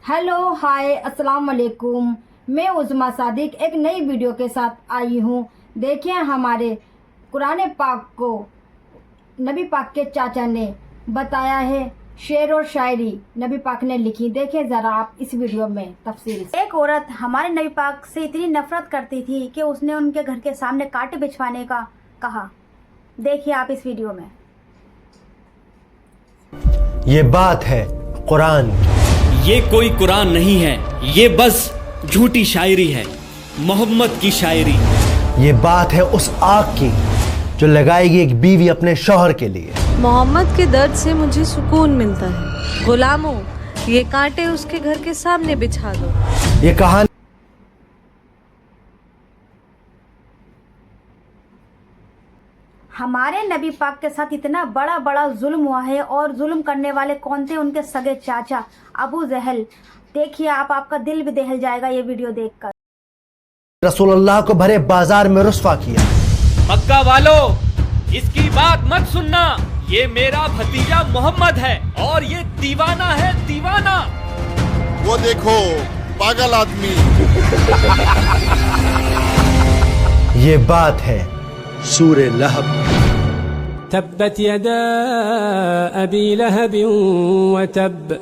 Hello hi अस्सलाम वालेकुम। मैं उज़मा सादिक एक नई वीडियो के साथ आई हूँ। देखिए हमारे कुरान पाक को नबी पाक के चाचा ने बताया है, शेर और शायरी नबी पाक ने लिखी। देखिए ज़रा आप इस वीडियो में तफसील से। एक औरत हमारे नबी पाक से इतनी नफरत करती थी कि उसने उनके घर के सामने कांटे बिछवाने का कहा। देखिए आप इस वीडियो में। ये बात है कुरान की। ये कोई कुरान नहीं है, ये बस झूठी शायरी है, मोहम्मद की शायरी। ये बात है उस आग की जो लगाएगी एक बीवी अपने शौहर के लिए। मोहम्मद के दर्द से मुझे सुकून मिलता है। गुलामों, ये कांटे उसके घर के सामने बिछा दो। ये कहानी हमारे नबी पाक के साथ इतना बड़ा बड़ा जुल्म हुआ है, और जुल्म करने वाले कौन थे? उनके सगे चाचा अबू जहल। देखिए आप, आपका दिल भी दहल जाएगा ये वीडियो देखकर। रसूलुल्लाह को भरे बाजार में रुस्वा किया। मक्का वालों, इसकी बात मत सुनना, ये मेरा भतीजा मोहम्मद है और ये दीवाना है, दीवाना। वो देखो पागल आदमी। ये बात है सूरे लहब। तब्बत यदा अबी लहब व तब।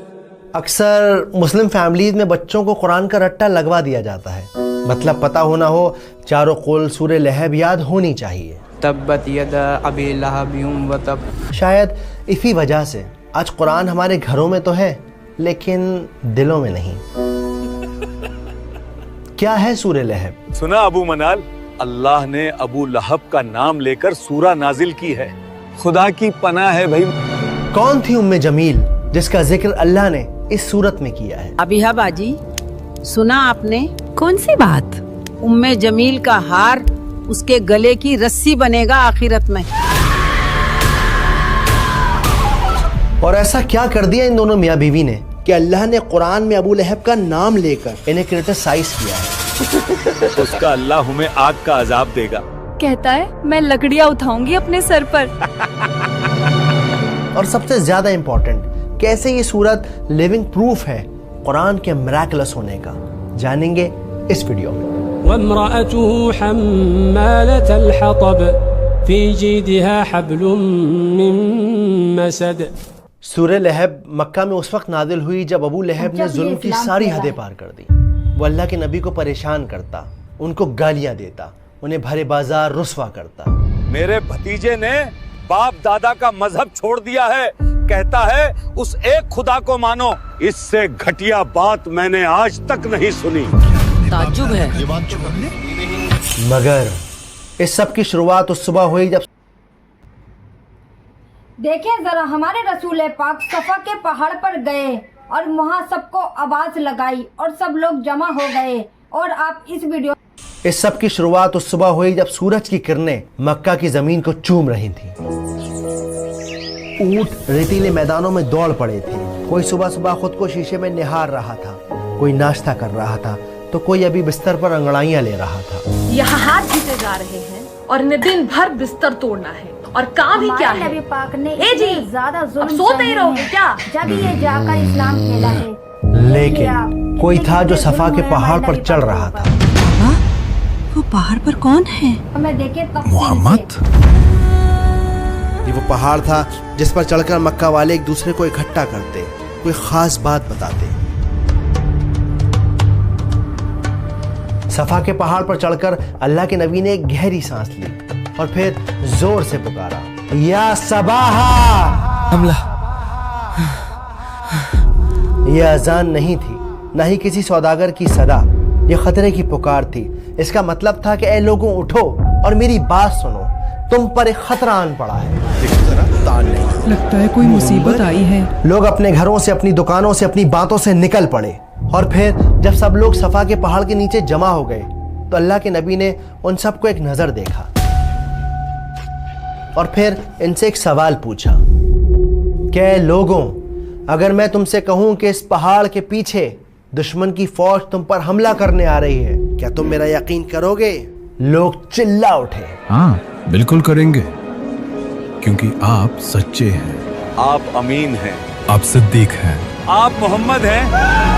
अक्सर मुस्लिम फैमिलीज में बच्चों को कुरान का रट्टा लगवा दिया जाता है, मतलब पता होना हो, चारों कुल सूरे लहब याद होनी चाहिए। तब्बत यदा अबी लहब व तब। शायद इसी वजह से आज कुरान हमारे घरों में तो है लेकिन दिलों में नहीं। क्या है सूरे लहब? सुना अबू मनाल, अल्लाह ने अबू लहब का नाम लेकर सूरा नाजिल की है। खुदा की पनाह है भाई। कौन थी उम्मे जमील जिसका जिक्र अल्लाह ने इस सूरत में किया है? अबिहा बाजी, सुना आपने? कौन सी बात? उम्मे जमील का हार उसके गले की रस्सी बनेगा आखिरत में। और ऐसा क्या कर दिया इन दोनों मियाँ बीवी ने कि अल्लाह ने कुरान में अबू लहब का नाम लेकर इन्हें क्रिटिसाइज किया है। उसका अल्लाह हमें आग का अजाब देगा। कहता है मैं लकड़ियाँ उठाऊंगी अपने सर पर। और सबसे ज्यादा इम्पोर्टेंट, कैसे ये सूरत लिविंग प्रूफ है कुरान के मिराकुलस होने का, जानेंगे इस वीडियो में। वम्रअतुहु हम्मालतल हतब फी जीदिहा हब्लुम मिन मसद। सूरह लहब मक्का में उस वक्त नाजिल हुई जब अबू लहब ने जुल्म की सारी हदें पार कर दी। वो अल्लाह के नबी को परेशान करता, उनको गालियां देता, उन्हें भरे बाजार रुस्वा करता। मेरे भतीजे ने बाप दादा का मजहब छोड़ दिया है, कहता है उस एक खुदा को मानो। इससे घटिया बात मैंने आज तक नहीं सुनी। ताज्जुब है। मगर इस सब की शुरुआत उस सुबह हुई जब देखिए जरा, हमारे रसूल पाक सफा के पहाड़ पर गए और वहाँ सबको आवाज लगाई और सब लोग जमा हो गए। और आप इस वीडियो इस सब की शुरुआत उस सुबह हुई जब सूरज की किरणें मक्का की जमीन को चूम रही थी। ऊंट रेतीले मैदानों में दौड़ पड़े थे। कोई सुबह सुबह खुद को शीशे में निहार रहा था, कोई नाश्ता कर रहा था, तो कोई अभी बिस्तर पर अंगड़ाइयां ले रहा था। यहाँ हाथ जीते जा रहे हैं और इन्हें दिन भर बिस्तर तोड़ना है, और काम ही क्या है? नबी पाक ने जी, ज्यादा अब जुल्म सोते ही रहोगे क्या? जब ये जाकर इस्लाम फैला है। लेकिन कोई था जो सफा के पहाड़ पर चढ़ रहा था। वो पहाड़ पर कौन है? हमें देखे मोहम्मद। ये वो पहाड़ था जिस पर चढ़कर मक्का वाले एक दूसरे को इकट्ठा करते, कोई खास बात बताते। सफा के पहाड़ पर चढ़कर अल्लाह के नबी ने एक गहरी सांस ली और फिर जोर से पुकारा, या सबाहा। हमला। यह अजान नहीं थी, न ही किसी सौदागर की सदा, यह खतरे की पुकार थी। इसका मतलब था कि ऐ लोगों उठो और मेरी बात सुनो, तुम पर एक खतरा आन पड़ा है। लगता है कोई मुसीबत आई है। लोग अपने घरों से, अपनी दुकानों से, अपनी बातों से निकल पड़े। और फिर जब सब लोग सफा के पहाड़ के नीचे जमा हो गए तो अल्लाह के नबी ने उन सबको एक नजर देखा और फिर इनसे एक सवाल पूछा, क्या लोगों, अगर मैं तुमसे कहूं कि इस पहाड़ के पीछे दुश्मन की फौज तुम पर हमला करने आ रही है, क्या तुम मेरा यकीन करोगे? लोग चिल्ला उठे, हाँ बिल्कुल करेंगे, क्योंकि आप सच्चे हैं, आप अमीन हैं, आप सिद्दीक हैं, आप मोहम्मद हैं।